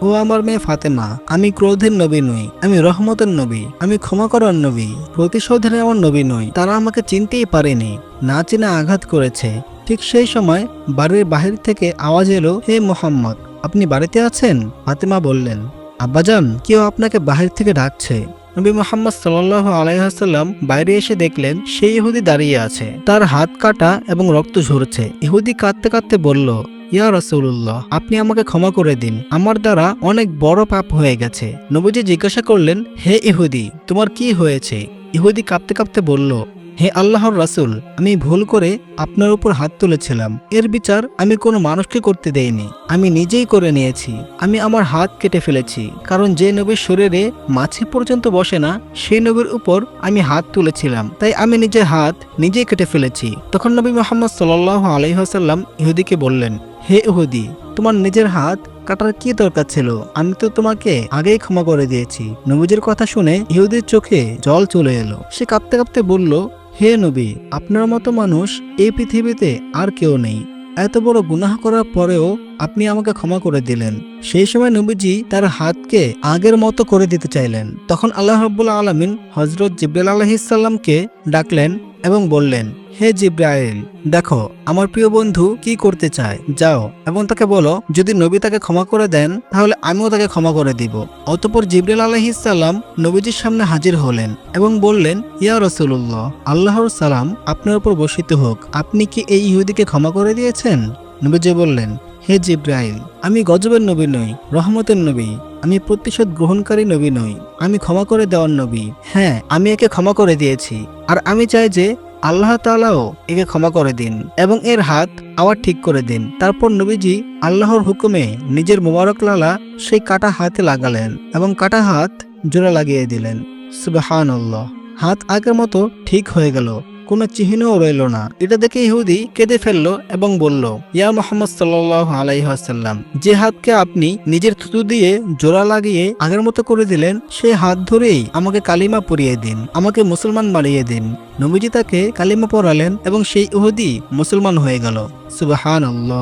ও আমার মেয়ে ফাতেমা, আমি ক্রোধের নবী নই, আমি রহমতের নবী, আমি ক্ষমা করার নবী, প্রতিশোধের এমন নবী নই। তারা আমাকে চিনতেই পারেনি, না চিনে আঘাত করেছে। ঠিক সেই সময় বাড়ির বাহির থেকে আওয়াজ এলো, হে মুহাম্মদ, আপনি বাড়িতে আছেন? ফাতেমা বললেন, আব্বাজান, কেউ আপনাকে বাহির থেকে ডাকছে। নবী মুহাম্মদ সাল্লাল্লাহু আলাইহি ওয়াসাল্লাম বাইরে এসে দেখলেন সেই ইহুদি দাঁড়িয়ে আছে, তার হাত কাটা এবং রক্ত ঝরছে। ইহুদি কাঁদতে কাঁদতে বলল, ইয়া রাসূলুল্লাহ, আপনি আমাকে ক্ষমা করে দিন, আমার দ্বারা অনেক বড় পাপ হয়ে গেছে। নবীজি জিজ্ঞাসা করলেন, হে ইহুদি, তোমার কি হয়েছে? ইহুদি কাঁপতে কাঁপতে বলল, হে আল্লাহর রাসূল, আমি ভুল করে আপনার উপর হাত তুলেছিলাম। এর বিচার আমি কোনো মানুষকে করতে দেইনি, আমি নিজেই করে নিয়েছি। আমি আমার হাত কেটে ফেলেছি, কারণ যে নবীর শরীরে মাছি পর্যন্ত বসে না সেই নবীর উপর আমি হাত তুলেছিলাম, তাই আমি নিজের হাত নিজেই কেটে ফেলেছি। তখন নবী মুহাম্মদ সাল্লাল্লাহু আলাইহি ওয়াসাল্লাম ইহুদিকে বললেন, হে ইহুদি, তোমার নিজের হাত কাটার কি দরকার ছিল? আমি তো তোমাকে আগেই ক্ষমা করে দিয়েছি। নবীজির কথা শুনে ইহুদির চোখে জল চলে এলো। সে কাঁপতে কাঁপতে বলল, হে নবী, আপনার মতো মানুষ এই পৃথিবীতে আর কেউ নেই। এত বড় গুনাহ করার পরেও আপনি আমাকে ক্ষমা করে দিলেন। সেই সময় নবীজি তার হাতকে আগের মতো করে দিতে চাইলেন। তখন আল্লাহ রাব্বুল আলামিন হযরত জিবরাইল আলাইহিস সালামকে ডাকলেন এবং বললেন, হে জিবরাইল, দেখো আমার প্রিয় বন্ধু কি করতে চায়, যাও এবং তাকে বলো যদি নবী তাকে ক্ষমা করে দেন তাহলে আমিও তাকে ক্ষমা করে দিব। অতঃপর জিবরাইল আলাইহিস সালাম নবীজির সামনে হাজির হলেন এবং বললেন, ইয়া রাসূলুল্লাহ, আল্লাহর সালাম আপনার উপর বর্ষিত হোক, আপনি কি এই ইহুদিকে ক্ষমা করে দিয়েছেন? নবীজি বললেন, হে জিবরাইল, আমি গজবের নবী নই, রহমতের নবী, আমি প্রতিশোধ গ্রহণকারী নবী নই, আমি ক্ষমা করে দেওয়ার নবী। হ্যাঁ, আমি একে ক্ষমা করে দিয়েছি, আর আমি চাই যে আল্লাহ তাআলাও একে ক্ষমা করে দিন এবং এর হাত আবার ঠিক করে দিন। তারপর নবীজি আল্লাহর হুকুমে নিজের মোবারক লালা সেই কাটা হাতে লাগালেন এবং কাটা হাত জোড়া লাগিয়ে দিলেন। সুবহানাল্লাহ, হাত আগের মতো ঠিক হয়ে গেল, কোনো চিহ্নও রইল না। এটা দেখে ইহুদি কেঁদে ফেলল এবং বলল, ইয়া মুহাম্মদ সাল্লাল্লাহু আলাইহি ওয়াসাল্লাম, যে হাতকে আপনি নিজের থুতু দিয়ে জোড়া লাগিয়ে আগের মতো করে দিলেন, সেই হাত ধরেই আমাকে কালিমা পরিয়ে দিন, আমাকে মুসলমান বানিয়ে দিন। নবীজি তাকে কালিমা পরালেন এবং সেই ইহুদি মুসলমান হয়ে গেল। সুবহানাল্লাহ।